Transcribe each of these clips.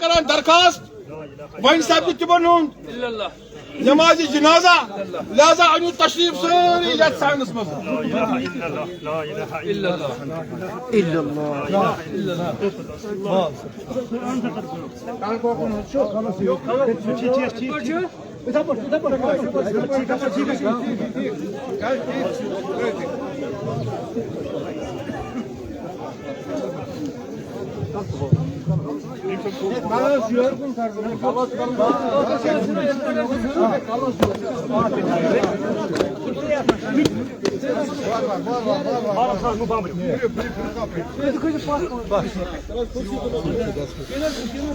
کران درخواست وین صاحب تمن نماز جنازہ لہذا انو تشریف ساری یت سانس مز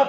8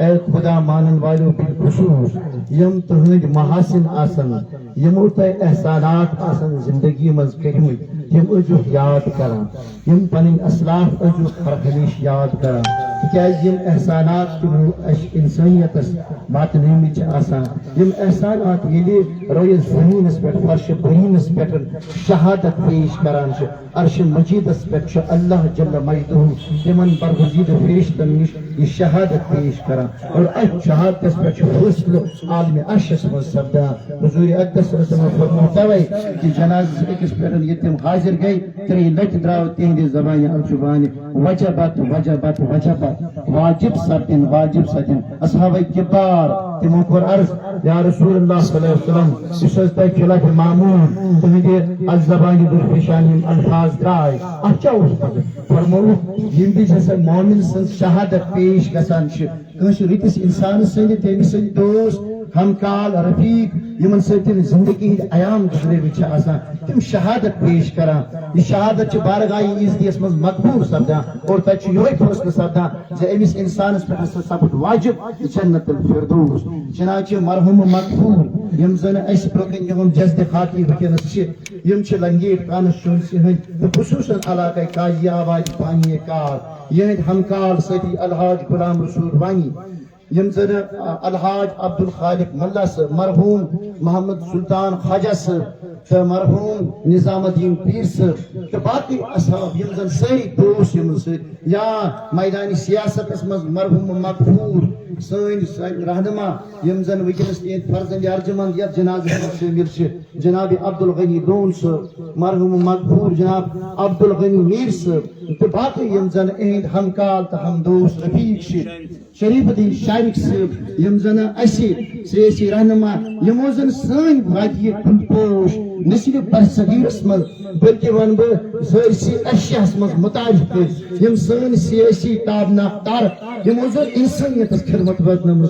اے خدا مانن والو بالخصوص یم تہند محاسن آسن یمو تہ احسانات آسن زندگی مز کرمت یم اجو یاد کران یم پنن اسلاف اجو ہر ہمیش یاد کران تکیاز یم احسانات انسانیت واتنمت آسان یم احسانات یلی رویز زمینس پہ فرش برینس پہ شہادت پیش کران عرش مجیدس پہ اللہ جل مجدہ تمن برگزید فرشتن نش یہ شہادت پیش کران اور اس شہادت پہ فصل عالم عرشس من سپدان حضور اقدس رسول فرمو توے کہ جناز اکس پہ یہ حاضر گئی 3 لٹ دراو تہندِ زبان الزبان وجبت وجبت وجبت واجب سپدن اصحاب کبار تمو کور عرض یا رسول اللہ صلی اللہ علیہ وسلم اس تہ خلاف معمول تہندِ الزبان درفشان الفاظ درائے اچھا فرمو یم بھی جیسے مومن سن شہادت پیش گسان کنس رتس انسان سن تم سن دوست ہمکال رفیق یمن ستن زندگی ایام گزرے آسان تم شہادت پیش کران یہ شہادت بارگاہ عزتیس مز مقبول سپدان اور تتہ یہ فیصلہ سپدان زِ امس انسانس پہ سپد واجب جنت الفردوس چنانچہ مرحوم مقبول یم زن اس برکن یم جزد خاکی ونکس یم لنگیٹ کانسٹیچوئنسی ہند خصوصاً علاقہ کاجی آباد پانی کار یہ ہمکال ستی الحاج غلام رسول وانی یم زن الحاج عبد الخالق ملا صاحب مرحوم محمد سلطان خواجہ صاحب تو مرحوم نظام الدین پیر صاحب تو باقی اصحاب یم زن ساری دوست یم یا میدانی سیاست مز مرحوم مغفور سن رہنما یم زن ونکس فرزند ارجمند یتھ جنازہ شامل جناب عبد الغنی دون صاحب مرحوم مغفور جناب عبد الغنی میر صاحب تو باقی یم زن اہند ہمکال تو ہم دوست رفیق شریف الدین شارق صاحب یم زن اسی سیاسی رہنما یمو زن سن وادی پوش نہ صرف برصغیرس مز بلکہ ون بہ سارسی اشیاس مز متعارف یم سن سیاسی تابناک تارک یمو زن انسانیت خدمت واتنم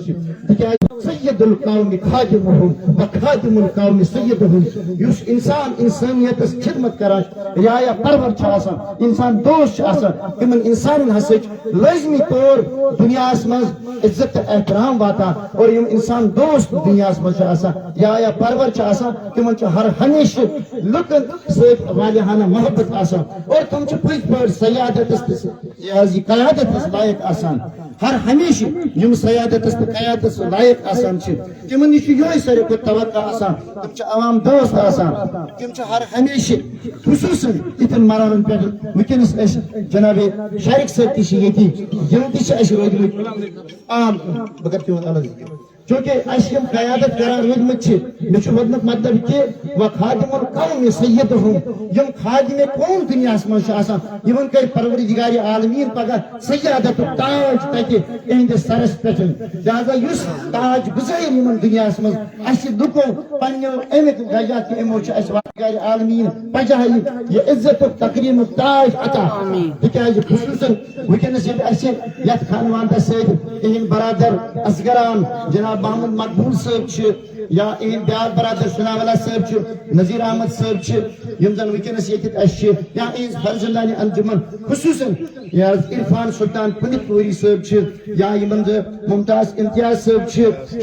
سید القوم خادمهم وخادم القوم سیدهم یس انسان انسانیت خدمت کران رعایا پرور آسان انسان دوست آسان تمن انسان ہسا لازمی طور دنیا مز عزت احترام واتان اور یم انسان دوست دنیا مز رعایا پرور آسان تمن ہر ہمیشہ لکن ست والیہانہ محبت آسان اور تم پز پہ سیادت قیادت لائق آسان ہر ہمیشہ یم سیادت قیادت لائق آسان تمن نش یہ ساروی کھت توقع آسان تم عوام دوست آسان تم ہر ہمیشہ خصوصاً اتن مرحلن پہ ونکس جناب شارق صاحب تہ یتی یم تہ روزمت عام بہ کر تہد الگ چونکہ اس یم قیادت کران روزمت مے ودنک مطلب کہ وخادم القوم سیدهم یم خادم قوم دنیا مز آسان یمن کر پروردگار عالمین پگہ سیادت تاج تتہ اہند سرس پہ لہذا اس تاج گزر یمن دنیا مز اس لکو پنو امیک وجہ کہ امو اس پروردگار عالمین پجہ یہ عزت تقریم تاج عطا تکیاز خصوصاً ونکس اس یتھ خانوانس ستھ برادر اصغران جناب محمد مقبول صاحب یا بیاکھ برادر ثناء اللہ صاحب نذیر احمد صاحب یم زن ونکس اس یا فرزندان انجمن خصوصاً یا عرفان سلطان پنت پوری صاحب یا یمن ممتاز امتیاز صاحب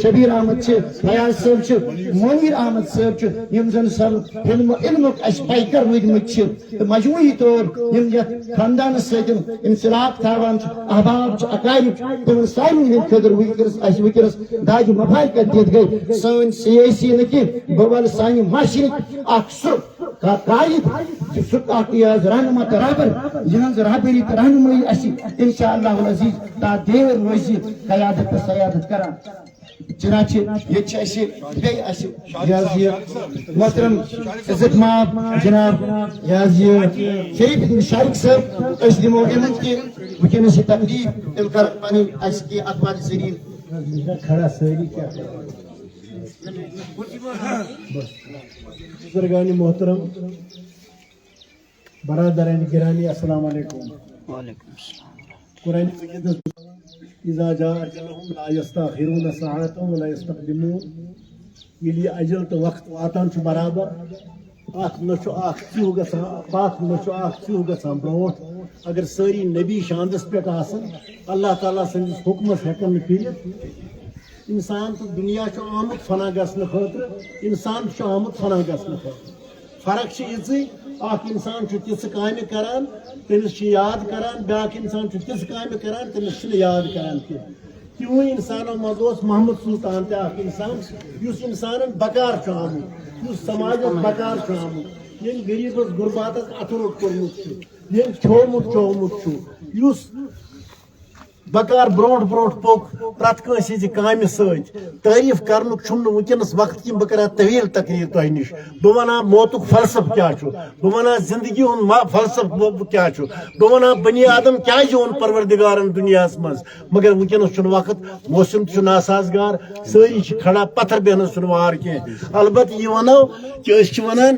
شبیر احمد فیاض صاحب منیر احمد صاحب یم زن سب علمک اس پیکر روزمت مجموعی طور یم یتھ خاندان ست انسلاق تھاوان احباب اقارب تم سارے ہند خاطر ونکس داج مفارقت دت گئی سن سیاسی نکہ بول سانہ معاشرک اخ سہ قائد سہ رہنما تو رہبر یہ رہبری تو رہنمائی انشاء اللہ العزیز تا دیر روزی قیادت تو سیادت کران چنانچہ یہ محترم عزت ماب جناب یہ شریف الدین شارق صاحب اس دمو ان کہ ونکس یہ تقریب تم کر پنی اس کی اخبار ذریعہ کھڑا ساری کیا بزرگان محترم برادران گرامی السلام علیکم وعلیکم السلام قرآن مجید اذا جاء اجلهم لا يستاخرون ساعة ولا يستقدمون یلی اجل تو وقت واتان چھ برابر ات نو گژھان برونٹھ اگر ساری نبی شاندس پہ اللہ تعالیٰ سندس حکمس ہیکن کرت انسان تو دنیا آمت فنا گھن خاطر انسان آمت فنا گھن خاطر فرق یہ اخ انسان تِژھ کامہِ کران تٔمِس یاد کران بیاکھ انسان تِژھ کامہِ کران تٔمِس یاد کران تیوٗ انسانو منٛز اوس محمد سلطان تہِ اکھ انسان یُس انسانن بکار آمُت یُس سماجس بکار آمُت ییٚمۍ غریٖبس غُرباتس اتھٕ روٚٹ کوٚرمُت چھُ ییٚمۍ کھیومُت چومُت چھُ یُس بکار برونٹ برونٹ پوٚک پرٛٮ۪تھ کٲنٛسہِ ہٕنٛزِ کامہِ سۭتۍ تعریٖف کرنُک چھُنہٕ وٕنکیٚنس وقت کینٛہہ بہٕ کرٕ طویل تقریر تۄہہِ نِش بہٕ ونہٕ موتُک فلسفہٕ کیٛاہ چھُ بہٕ ونہٕ زندگی ہُنٛد فلسفہٕ کیٛاہ چھُ بہٕ ونہٕ بنی آدم کیٛازِ اوٚن پروردگارن دُنیاہس منٛز مگر وٕنکیٚنس چھُنہٕ وقت موسم تہِ چھُ ناسازگار سٲری چھِ کھڑا پتھر بیہنس چھُنہٕ وار کینٛہہ البتہ یہِ ونو کہِ أسۍ چھِ ونان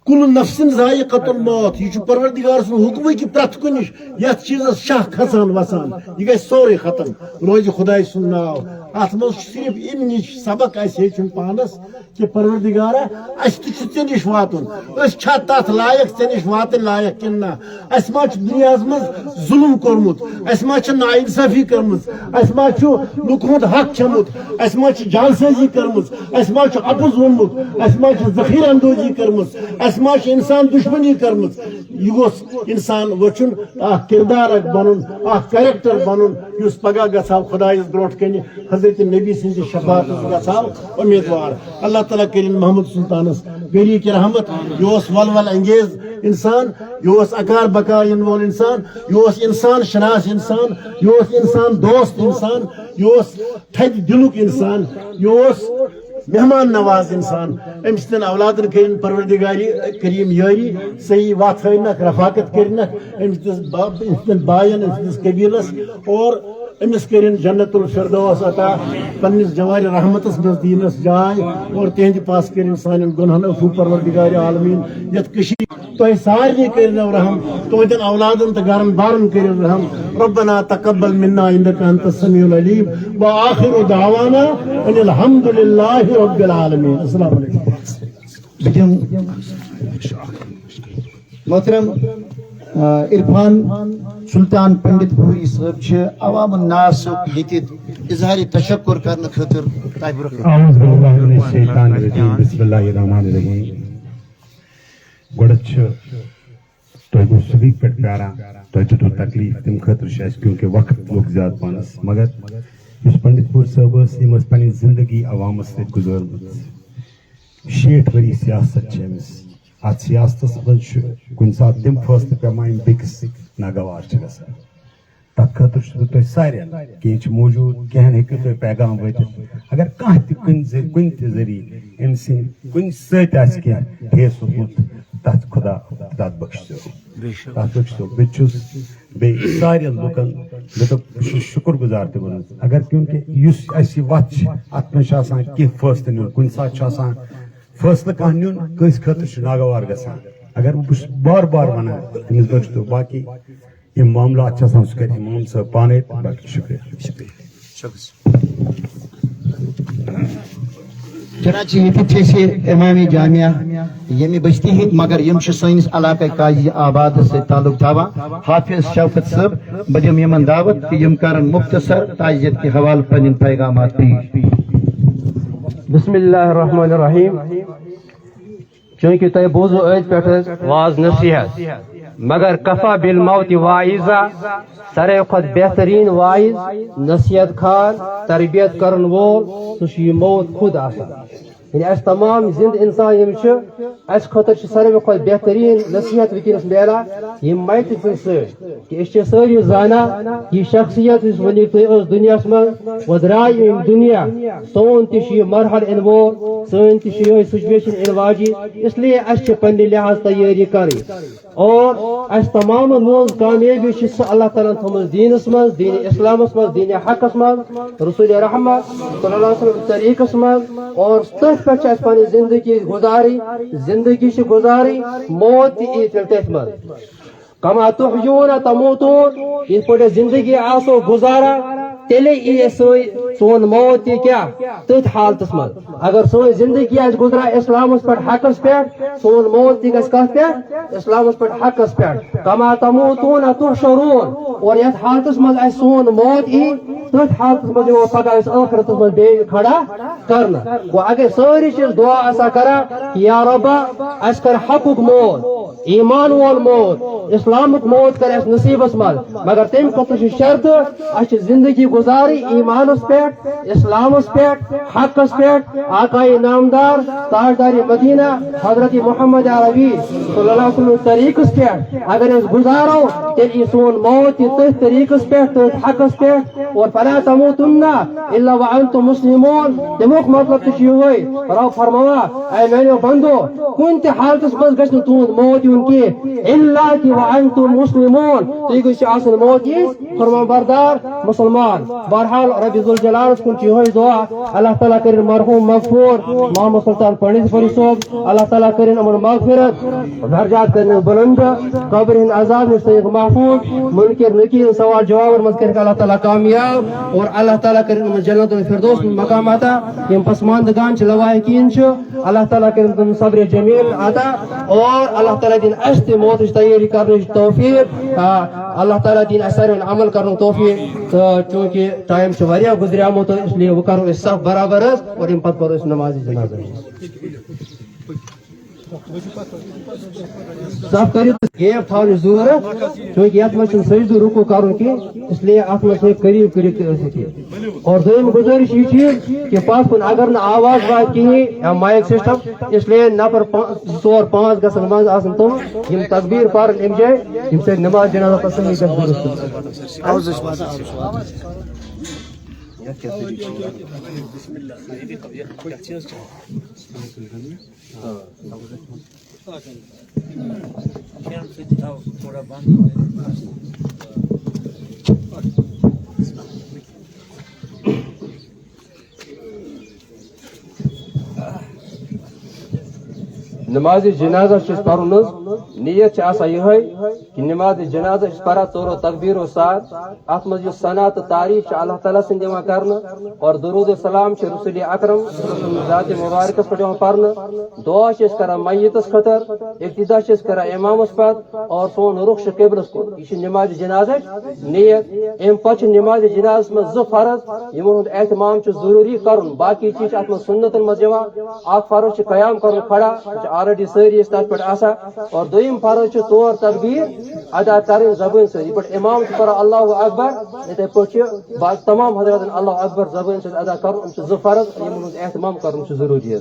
کل نفسن ذائقۃ الموت یہ پروردگار سن حکم کہ پرت کنش یت چیزس شاہ کھسان وسان یہ گژھِ سورے ختم روز خداے سن ناو ات مز صرف ام نش سبق اس ہیچن پانس کہ پروردگارا اس تہ ژے نش واتن اس چھا تات لائق ژے نش واتن لائق کن نہ اس ما دنیا مز ظلم کورمت اس ما نا انصافی کرمت اس ما لوک ہند حق کھمت اس ما جالسازی کرمت اس ما اپز وونمت اس ما ذخیرہ اندوزی کرمت اس ما انسان دشمنی کرمت یہ گوس انسان وچن اخ کردار بنن اخ کریکٹر بنن یس پگہ گژھو خدایس بروٹ کن حضرت نبی سند شفاعت گژھو امیدوار اللہ تعالیٰ کرن محمد سلطانس گری کی رحمت یہ ولول انگیز انسان یہ اکار بکار ین وول انسان یہ انسان شناس انسان یہ انسان دوست انسان یہ تھد دلک انسان یہ مہمان نواز انسان امس تن اولادن کرن پروردگاری کریم یاری صحیح وات ہنک رفاقت کرنک امس تن بائن امس قبیلس اور امس کرن جنت الفردوس عطا پنس جوار رحمتس مز دینس جائے اور تہند پاس کرن سان گنہن عفو پروردگار عالمین یت کشی تہ سارے کرنو رحم تہندین اولادن تو گرن بارن کرن رحم ربنا تقبل منا انك انت السميع العليم واخر دعوانا ان الحمد لله رب العالمين السلام علیکم محترم عرفان سلطان پنڈت پوری صاحب عوام الناس اظہار تشکر کرنے خاطر اعوذ باللہ من الشیطان الرجیم بسم اللہ الرحمن الرحیم گوڑت تہ گو سبھی پہ پیارا تہ دتو تکلیف تم خاطر کیونکہ وقت لوگ زیادہ پانس مگر اس پنڈت پور صاحب یم پنی زندگی عوامس ست گزارمت 60 ؤری سیاست امس ات سیاست مز کن سات تم فیصلہ پیوان بیکس ناگوار گژھان تک خاطر تہ سارے کھین موجود کہن ہیکو تہ پیغام واتت اگر کانٛہہ تہ کن تہ ذریعہ ام سن کن ست آسہِ کینٛہہ ٹھیس ووتمُت تتھ خدا تتھ بخشو تتھ بخشو بیٚیہِ سارے لُکن بہٕ شکر گزار تہ بنان اگر کیونکہ یُس اسہِ وتھ چھِ اتھ منٛز چھُ آسان کینٛہہ فٲصلہٕ نیُن کُنہِ ساتہٕ چھُ آسان فٲصلہٕ کانٛہہ نیُن کٲنٛسہِ خٲطرٕ چھُ ناگوار گژھان اگر بہٕ بار بار ونان تٔمِس بخشتو باقی یم معاملات چھِ آسان سُہ کرِ امام صٲب پانے باقی شکریہ چنانچہ یہ امامی جامعہ یمی بستی ہند مگر یم سنس علاقہ قاضی آباد سے تعلق تھاوان حافظ شوکت صاحب بہ دم یمن دعوت کہ یم کرن مختصر تعزیت کے حوالہ پنن پیغامات پیش بسم اللہ الرحمن الرحیم چونکہ تہ بوزو عید پہ واز نصیحت مگر کفا بالموت واعظا سارے کھت بہترین واعظ نصیحت خان تربیت کرن وول سہ موت خود آسان یعنی اس تمام زند انسان یم اس خاطر ساروی کھت بہترین نصیحت ونکس ملان یم مائٹ کہ ساری زانا یہ شخصیت ون تس دنیا من و درائے ام دنیا سون تہ مرحل ان وول سن تہ سچویشن ان واجی اس لیے اس پنہ لحاظ تیاری کریں اور اس تمام موز کامیابی سہ اللہ تعالیٰ تھومز دینس من دین اسلامس من دین حقس من رسول رحمت صلی اللہ علیہ وسلم طریقس من اور تس پہ پنہ زندگی گزاری زندگی گزاری موت تہ من کما تحیون تموتون ان پہ زندگی آسو گزارا تیلے یہ سون موت یہ کیا تھی حالتس من اگر سون زندگی آج گزرا اسلامس پہ حقس پہ سون موت تہ گھس کت پہ اسلامس پہ حقس پہ کما تموتون تحشرون اور یتھ حالتس من سون موت ای تھی حالتس من پگہ ٲخرتس من بیٚیہِ کھڑا کرنا گو اگر ساری چیز دعا آسا کرا یا ربا اس کر حقک موت ایمان وول موت اسلامک موت کر اس نصیبس من مگر تم خاطر شرط اس زندگی گزاری ایمانس پہ اسلامس پہ حقس پہ آقائی نامدار تاجدار مدینہ حضرت محمد عربی صلی اللہ علیہ وسلم طریقس پہ اگر اس گزارو تیل سون موت تھی طریقس پہ تھی حقس پہ اور فلا تموتن الا وانتم مسلمون تمیک مطلب تہ یہ رب فرماوا اے میانو بندو کن تہ حالتس من گژھِ نہٕ تہنٛد موت یُن کینٛہہ الا کہ وانتم مسلمون تُہۍ گٔژھِو آسٕنۍ موت یِژھ فرمان بردار مسلمان بہرحال رب ذوالجلالس کن یہ دعا اللہ تعالیٰ کرن مرحوم مغفور محمد سلطان پنڈت فری صوب اللہ تعالیٰ کرن امن مغفرت درجات کرن بلند قبر ہند عذاب نش تھٲیِکھ محفوظ منکر نکیر سوال جواب من کرکھ اللہ تعالیٰ کامیاب اور اللہ تعالیٰ کرن امن جنت الفردوس مقام عطا یم پسماندگان چھ لواحقین چھ اللہ تعالیٰ کرن تم صبر جمیل عطا اور اللہ تعالیٰ دین اس تہ موتچ تیاری کرنچ توفیق اللہ تعالیٰ دین اس سارن عمل کرن توفیق چونکہ ٹائم چھ واریاہ گزریامت اس لیے وہ کرو اس صف برابر اور ام پتہ کرو اس نماز جنازہ صف کرو گیپ تھاؤن ضرورت چونکہ یت من سجدہ رکوع کرن کی اس لیے ات من قریب قریب اور دویم گزارش یہ کہ پاس کن اگر نہ آواز وات کہیں یا مائک سسٹم اس لیے نفر 4-5 گھن مز آسن تم یم تکبیر پارن ام جائے یم سے نماز جنازہ پسند درست نماز جنازہ پرن نیت یہ کہ نماز جنازہ پڑا طور و تکبیر و ساتھ ات مز ثنا تو تعریف اللہ تعالیٰ سن کرنا اور درود و سلام رسول اکرم ذات مبارکس پہ پڑھنا دعا کران میتس خطر ابتدا کران امامس پت اور سون رخ قبلس کن یہ نماز جنازہ نیت ام پہ نماز جنازہ من زٕ فرض یمن اہتمام ضروری کرن باقی چیز ات من سنتن مز اخ فرض قیام کرن کھڑا آلریڈی ساری تر پہ آسا اور دویم فرض طور تکبیر ادا کریں زبان سے یہ پہ امام پڑا اللہ اکبر اتھے پہ تمام حضرات اللہ اکبر زبان سے ادا کرن زٕ فرض یمن اہتمام کرن ضروری ہے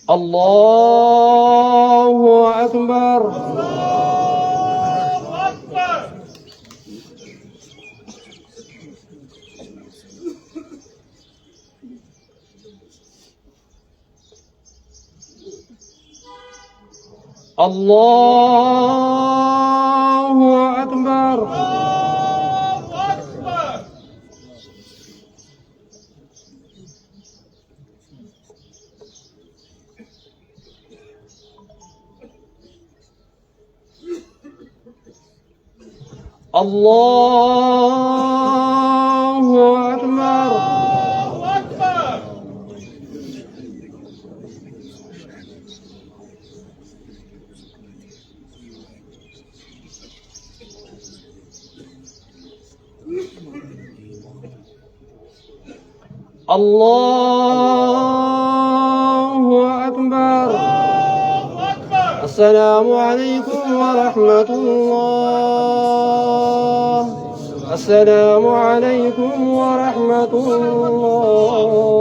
اللہ اکبر اللہ اکبر اللہ اکبر اللہ اکبر السلام علیکم ورحمۃ اللہ السلام علیکم ورحمۃ اللہ